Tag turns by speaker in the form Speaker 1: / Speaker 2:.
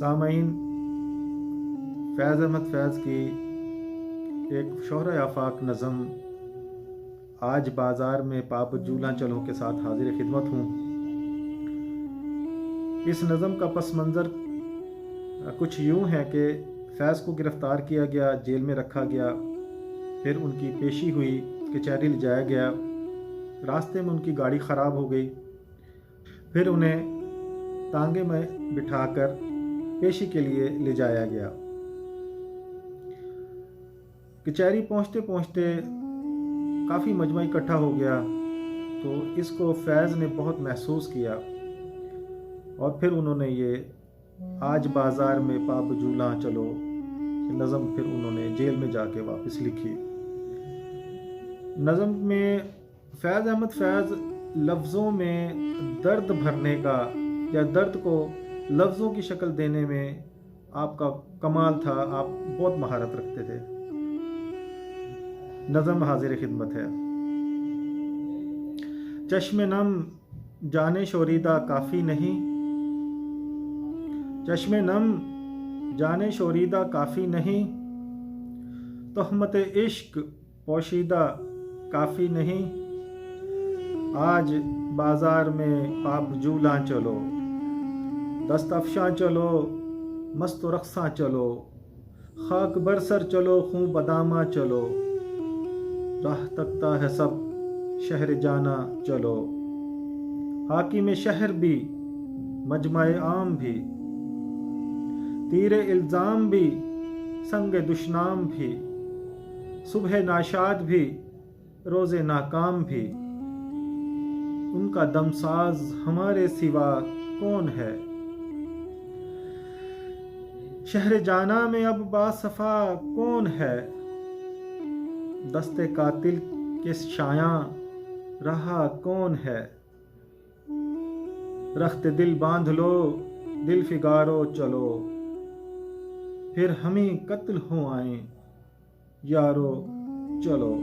Speaker 1: सामाइन, फैज़ अहमद फैज़ की एक शोहर आफाक नज़म आज बाज़ार में पाप जूला चलों के साथ हाजिर खिदमत हूँ। इस नज़म का पस मंज़र कुछ यूँ है कि फैज़ को गिरफ़्तार किया गया, जेल में रखा गया, फिर उनकी पेशी हुई, कचहरी ले जाया गया। रास्ते में उनकी गाड़ी ख़राब हो गई, फिर उन्हें तांगे में बिठाकर पेशी के लिए ले जाया गया। कचहरी पहुँचते पहुँचते काफ़ी मजमा इकट्ठा हो गया, तो इसको फैज़ ने बहुत महसूस किया और फिर उन्होंने ये आज बाज़ार में पाप जूला चलो नज़म फिर उन्होंने जेल में जाके वापस लिखी। नज़म में फैज़ अहमद फैज़ लफ्ज़ों में दर्द भरने का या दर्द को लफ्ज़ों की शक्ल देने में आपका कमाल था, आप बहुत महारत रखते थे। नज़म हाजिर खिदमत है। चश्मे नम जाने शोरीदा काफ़ी नहीं, चश्मे नम जाने शोरीदा काफ़ी नहीं, तोहमत इश्क पोशीदा काफ़ी नहीं, आज बाज़ार में पाप जूला चलो, दस्त अफशां चलो, मस्त रक्सां चलो, खाक बरसर चलो, खूं बदामा चलो, राह तकता है सब शहर जाना चलो, हाकिम शहर भी मजमाए आम भी, तीरे इल्ज़ाम भी संग दुश्नाम भी, सुबह नाशाद भी रोज़े नाकाम भी, उनका दमसाज हमारे सिवा कौन है, शहर जाना में अब बासफा कौन है, दस्ते कातिल के शायां रहा कौन है, रख्त दिल बांध लो दिल फिगारो चलो, फिर हम ही कत्ल हो आए यारो चलो।